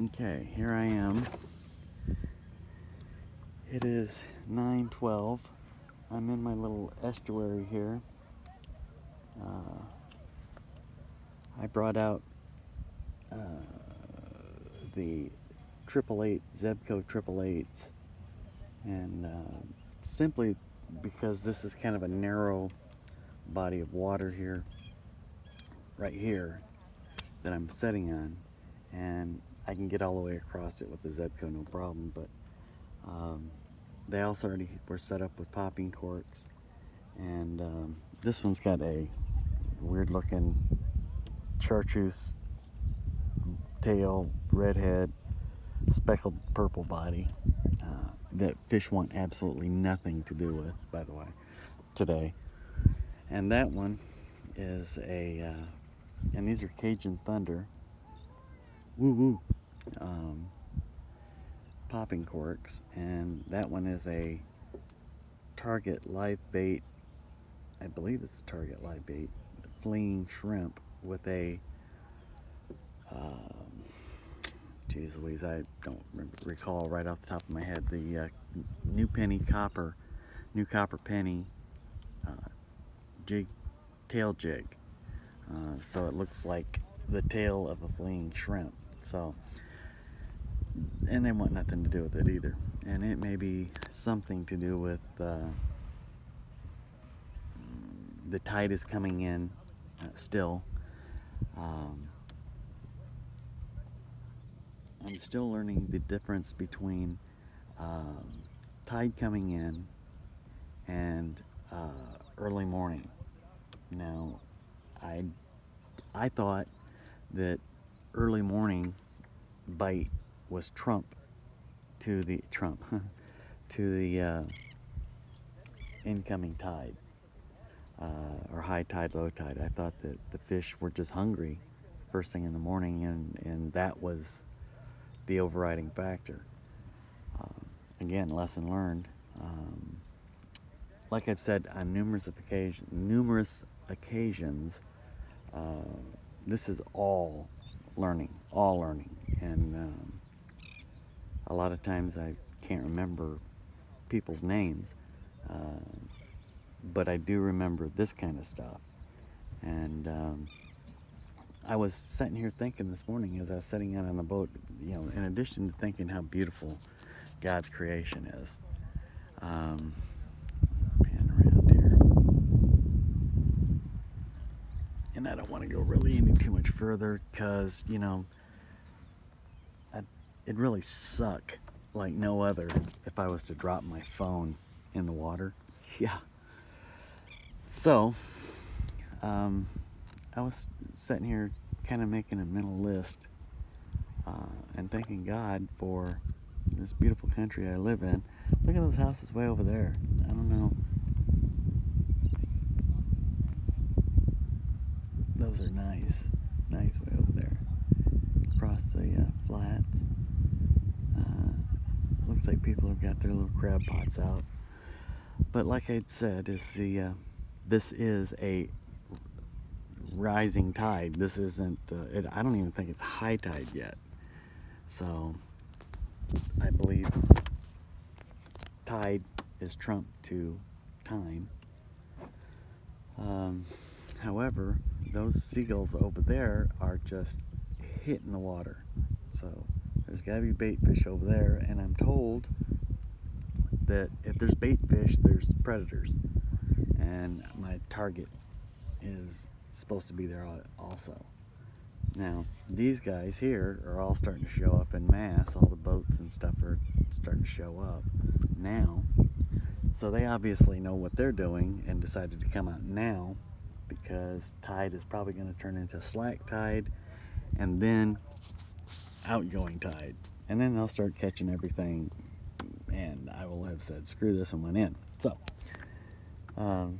Okay, here I am. It is 9:12. I'm in my little estuary here. Uh, I brought out uh, the 888 Zebco 888s, and simply because this is kind of a narrow body of water here, right here, that I'm setting on, and I can get all the way across it with the Zebco no problem. But um, they also already were set up with popping corks, and this one's got a weird looking chartreuse tail, red head, speckled purple body that fish want absolutely nothing to do with, by the way, today. And that one is and these are Cajun Thunder, woo woo, um, popping corks, and that one is a Target live bait. I believe it's a Target live bait, fleeing shrimp with a um, geez Louise, I don't recall right off the top of my head the new copper penny uh, jig, tail jig. So it looks like the tail of a fleeing shrimp. So, and they want nothing to do with it either. And it may be something to do with the tide is coming in still. Um, I'm still learning the difference between um, tide coming in and early morning. Now, I I thought that early morning bite was trump to the incoming tide, or high tide, low tide. I thought that the fish were just hungry first thing in the morning, and that was the overriding factor. Again, lesson learned. Um, like I've said on numerous occasions, uh, this is all learning, and a lot of times I can't remember people's names, uh, but I do remember this kind of stuff. And I was sitting here thinking this morning as I was sitting out on the boat, in addition to thinking how beautiful God's creation is. Um, Pan around here. And I don't want to go really any too much further because, I, it'd really suck like no other if I was to drop my phone in the water. Yeah. So, um, I was sitting here kind of making a mental list and thanking God for this beautiful country I live in. Look at those houses way over there. I don't know. Those are nice. Nice way over there. Across the flats. Looks like people have got their little crab pots out. But like I said, this is a rising tide. This isn't. I don't even think it's high tide yet. So I believe tide is trump to time. Um, However, those seagulls over there are just hitting the water. So there's got to be bait fish over there, and I'm told that if there's bait fish, there's predators, and my target is supposed to be there also. Now, these guys here are all starting to show up in mass. All the boats and stuff are starting to show up now. So they obviously know what they're doing and decided to come out now because tide is probably going to turn into slack tide and then outgoing tide. And then they'll start catching everything, and I will have said, screw this, and went in. So, um,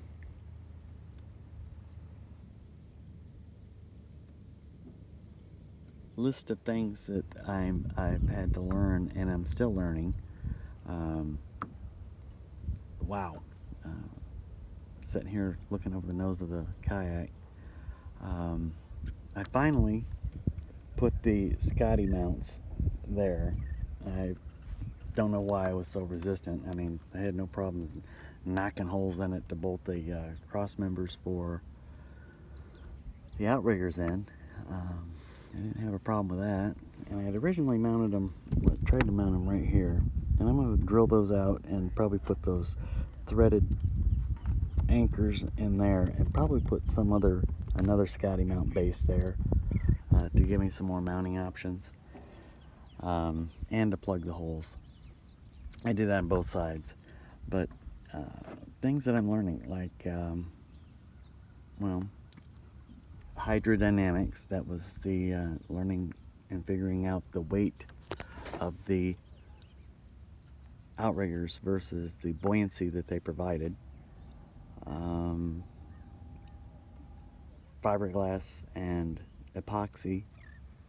list of things that I've had to learn and I'm still learning. Um, wow. Uh, Sitting here looking over the nose of the kayak. I finally put the Scotty mounts there. I don't know why I was so resistant. I mean, I had no problems knocking holes in it to bolt the cross members for the outriggers in. I didn't have a problem with that. And I had originally mounted them, tried to mount them right here. And I'm going to drill those out and probably put those threaded anchors in there and probably put another Scotty mount base there to give me some more mounting options and to plug the holes. I did that on both sides, but things that I'm learning, like well, hydrodynamics. That was the learning and figuring out the weight of the outriggers versus the buoyancy that they provided. Fiberglass and epoxy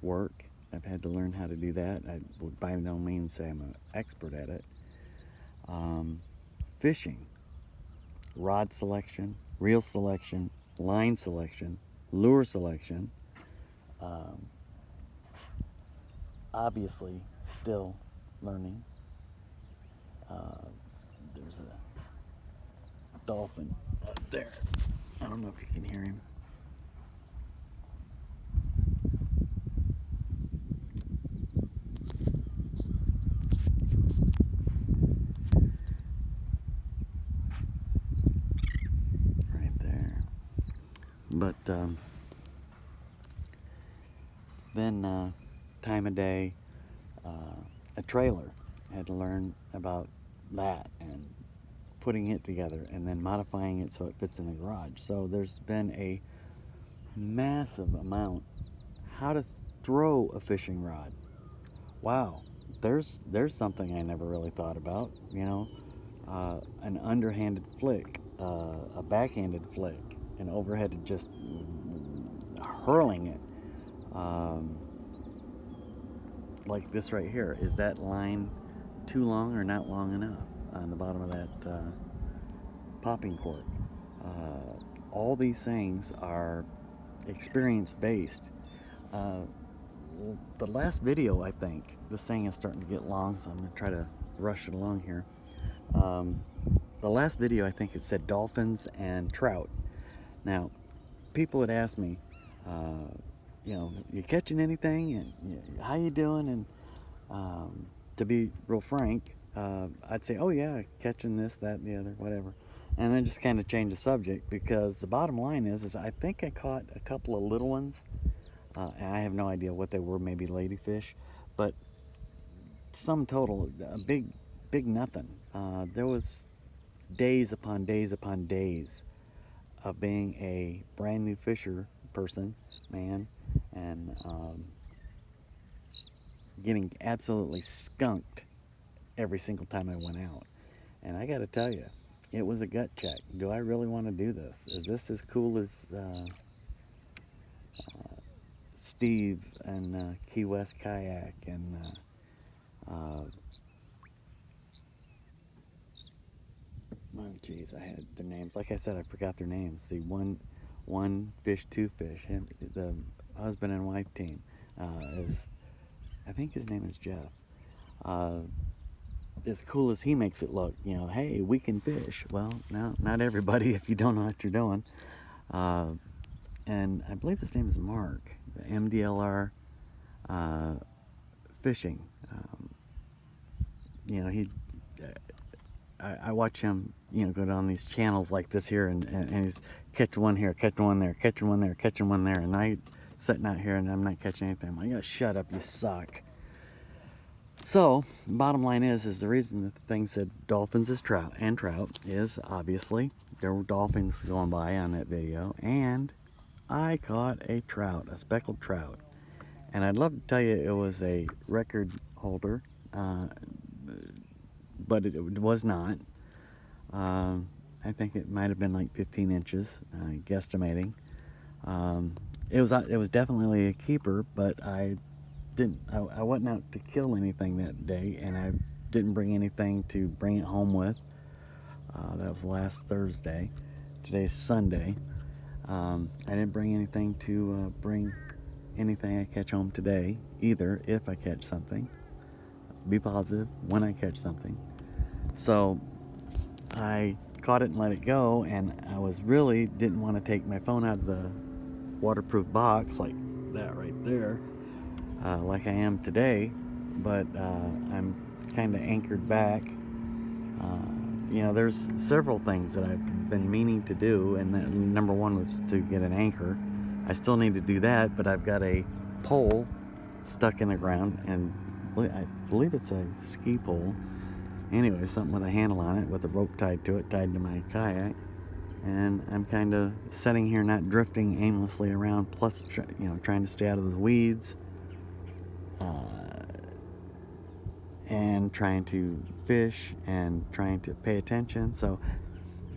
work. I've had to learn how to do that. I would by no means say I'm an expert at it. Fishing, rod selection, reel selection, line selection, lure selection. Obviously, still learning. There's a dolphin up there. I don't know if you can hear him. Right there. But then time of day, a trailer. I had to learn about that and putting it together and then modifying it so it fits in the garage. So there's been a massive amount. How to throw a fishing rod. Wow, there's something I never really thought about. You know, an underhanded flick, a backhanded flick, an overhead just hurling it. Like this right here. Is that line too long or not long enough on the bottom of that popping cork? All these things are experience based. The last video, I think, this thing is starting to get long, so I'm going to try to rush it along here. The last video, I think it said dolphins and trout. Now, people would ask me, you know, you catching anything, and how you doing? And to be real frank, I'd say, oh yeah, catching this, that, and the other, whatever. And then just kind of change the subject, because the bottom line is I think I caught a couple of little ones. I have no idea what they were, maybe ladyfish, but sum total, a big nothing. There was days upon days upon days of being a brand new fisher person, man, and getting absolutely skunked every single time I went out. And I got to tell you, it was a gut check. Do I really want to do this? Is this as cool as Steve and Key West Kayak and oh geez, I had their names. Like I said, I forgot their names. The one fish, two fish. Him, the husband and wife team is, I think his name is Jeff. As cool as he makes it look, you know, hey, we can fish. Well, no, not everybody if you don't know what you're doing. And I believe his name is Mark, the MDLR fishing. You know, I watch him, you know, go down these channels like this here, and he's catching one here, catching one there, catching one there, catching one there, and I sitting out here and I'm not catching anything. I'm like, oh, shut up, you suck. So, bottom line is the reason that the thing said dolphins is trout is obviously there were dolphins going by on that video, and I caught a trout, a speckled trout. And I'd love to tell you it was a record holder, but it was not. I think it might have been like 15 inches, guesstimating. It was definitely a keeper, but I wasn't out to kill anything that day, and I didn't bring anything to bring it home with. That was last Thursday. Today's Sunday. I didn't bring anything to bring anything I catch home today either, if I catch something. Be positive when I catch something. So I caught it and let it go, and I was really didn't want to take my phone out of the waterproof box like that right there, like I am today, but I'm kind of anchored back. There's several things that I've been meaning to do, and that number one was to get an anchor. I still need to do that, but I've got a pole stuck in the ground, and I believe it's a ski pole. Anyway, something with a handle on it with a rope tied to it, tied to my kayak. And I'm kind of sitting here not drifting aimlessly around, plus trying to stay out of the weeds, and trying to fish and trying to pay attention. So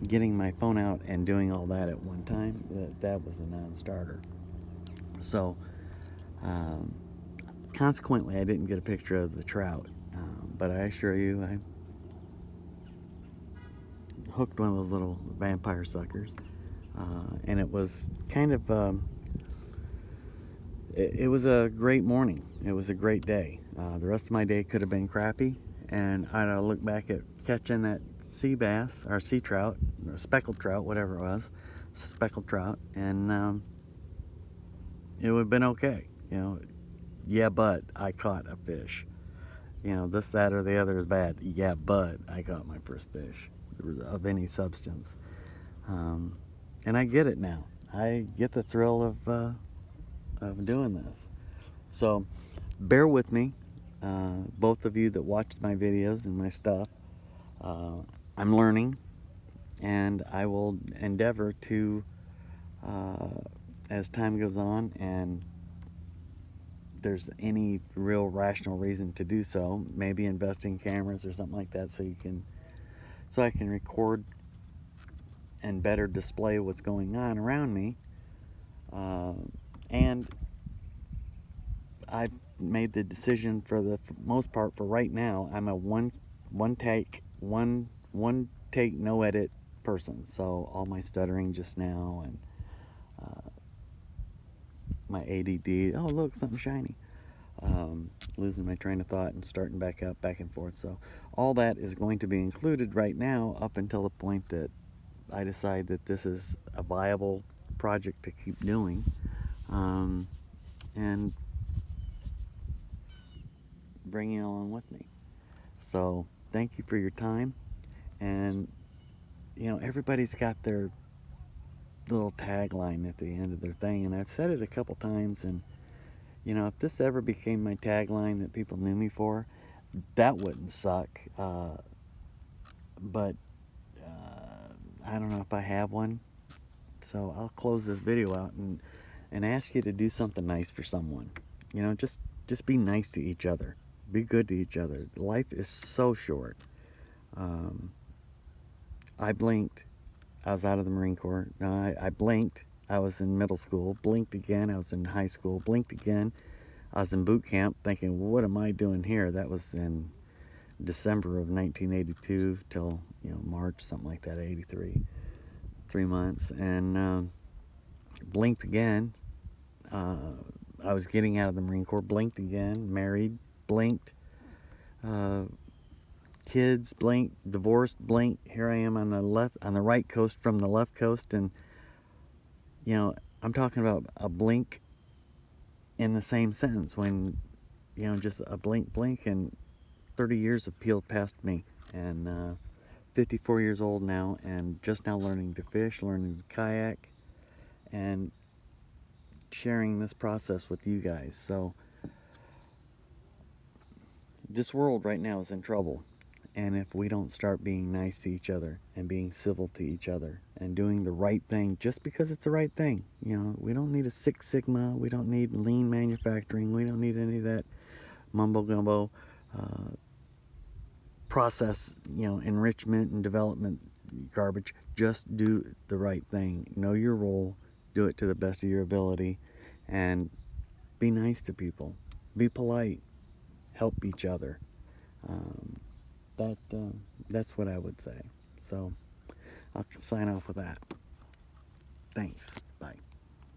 getting my phone out and doing all that at one time, that was a non-starter. So consequently, I didn't get a picture of the trout, but I assure you, I hooked one of those little vampire suckers, and it was kind of it was a great morning. It was a great day. The rest of my day could have been crappy, and I'd look back at catching that sea bass or sea trout or speckled trout, whatever it was, speckled trout, and it would have been okay. Yeah, but I caught a fish. This, that, or the other is bad. Yeah, but I caught my first fish of any substance. And I get it now. I get the thrill of doing this. So bear with me, both of you that watch my videos and my stuff. I'm learning, and I will endeavor to, as time goes on and there's any real rational reason to do so, maybe invest in cameras or something like that, so I can record and better display what's going on around me. And I've made the decision for the most part, for right now, I'm a one take no edit person. So all my stuttering just now and my ADD, oh look, something shiny, losing my train of thought and starting back up, back and forth. So all that is going to be included right now up until the point that I decide that this is a viable project to keep doing, and bring you along with me. So thank you for your time. And everybody's got their little tagline at the end of their thing, and I've said it a couple times, and if this ever became my tagline that people knew me for, that wouldn't suck. But I don't know if I have one, so I'll close this video out and ask you to do something nice for someone. Just be nice to each other. Be good to each other. Life is so short. I blinked, I was out of the Marine Corps. No, I blinked, I was in middle school. Blinked again, I was in high school. Blinked again, I was in boot camp, thinking, what am I doing here? That was in December of 1982 till March, something like that, 83. 3 months. And blinked again. I was getting out of the Marine Corps. Blinked again. Married. Blinked. Kids. Blinked. Divorced. Blinked. Here I am on the right coast from the left coast, and I'm talking about a blink in the same sentence, when just a blink, and 30 years have peeled past me, and 54 years old now, and just now learning to fish, learning to kayak, and sharing this process with you guys. So this world right now is in trouble, and if we don't start being nice to each other and being civil to each other and doing the right thing just because it's the right thing, we don't need a Six Sigma, we don't need lean manufacturing, we don't need any of that mumbo gumbo process, enrichment and development garbage. Just do the right thing. Know your role, do it to the best of your ability, and be nice to people. Be polite. Help each other. That's what I would say. So I'll sign off with that. Thanks. Bye.